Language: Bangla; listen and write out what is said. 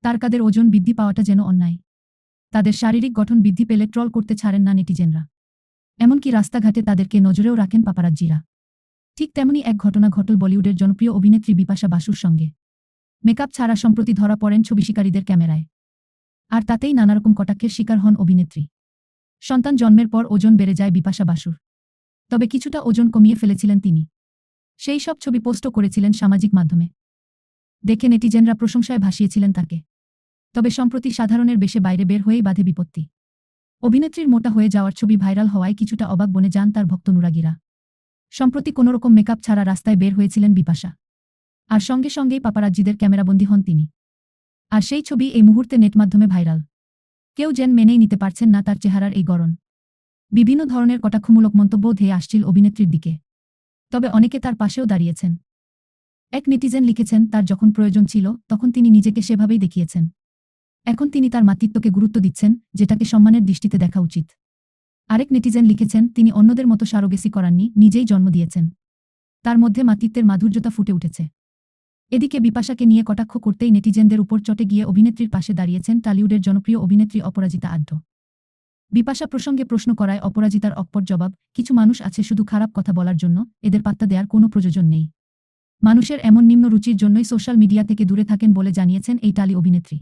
তার কাদের ওজন বৃদ্ধি পাওয়াটা যেন অন্যায়। তাদের শারীরিক গঠন বৃদ্ধি পেলে ট্রল করতে ছাড়েন না নেটিজেনরা। এমনকি রাস্তাঘাটে তাদেরকে নজরেও রাখেন পাপারাজ্জিরা। ঠিক তেমনি এক ঘটনা ঘটল বলিউডের জনপ্রিয় অভিনেত্রী বিপাশা বাসুর সঙ্গে। মেকআপ ছাড়া সম্প্রতি ধরা পড়েন ছবি শিকারীদের ক্যামেরায়। আর তাতেই নানারকম কটাক্ষের শিকার হন অভিনেত্রী। সন্তান জন্মের পর ওজন বেড়ে যায় বিপাশা বাসুর। তবে কিছুটা ওজন কমিয়ে ফেলেছিলেন তিনি। সেই সব ছবি পোস্টও করেছিলেন সামাজিক মাধ্যমে। দেখে নেটিজেনরা প্রশংসায় ভাসিয়েছিলেন তাকে। তবে সম্প্রতি সাধারণের বেশে বাইরে বের হয়েই বাধে বিপত্তি। অভিনেত্রীর মোটা হয়ে যাওয়ার ছবি ভাইরাল হওয়ায় কিছুটা অবাক বনে যান তার ভক্তনুরাগীরা। সম্প্রতি কোনোরকম মেকআপ ছাড়া রাস্তায় বের হয়েছিলেন বিপাশা। আর সঙ্গে সঙ্গেই পাপারাজ্জিদের ক্যামেরাবন্দী হন তিনি। আর সেই ছবি এই মুহূর্তে নেট মাধ্যমে ভাইরাল। কেউ যেন মেনেই নিতে পারছেন না তার চেহারার এই গড়ন। বিভিন্ন ধরনের কটাক্ষমূলক মন্তব্য ধেয়ে আসছিল অভিনেত্রীর দিকে। তবে অনেকে তার পাশেও দাঁড়িয়েছেন। এক নেটিজেন লিখেছেন, তার যখন প্রয়োজন ছিল তখন তিনি নিজেকে সেভাবেই দেখিয়েছেন। এখন তিনি তার মাতৃত্বকে গুরুত্ব দিচ্ছেন, যেটাকে সম্মানের দৃষ্টিতে দেখা উচিত। আরেক নেটিজেন লিখেছেন, তিনি অন্যদের মতো সারোগেসি করাননি, নিজেই জন্ম দিয়েছেন। তার মধ্যে মাতৃত্বের মাধুর্যতা ফুটে উঠেছে। এদিকে বিপাশাকে নিয়ে কটাক্ষ করতেই নেটিজেনদের উপর চটে গিয়ে অভিনেত্রীর পাশে দাঁড়িয়েছেন টলিউডের জনপ্রিয় অভিনেত্রী অপরাজিতা আঢ্য। বিপাশা প্রসঙ্গে প্রশ্ন করায় অপরাজিতার অকপট জবাব, কিছু মানুষ আছে শুধু খারাপ কথা বলার জন্য, এদের পাত্তা দেওয়ার কোনো প্রয়োজন নেই। মানুষের এমন নিম্ন রুচির জন্যই সোশ্যাল মিডিয়া থেকে দূরে থাকেন বলে জানিয়েছেন এই টালি অভিনেত্রী।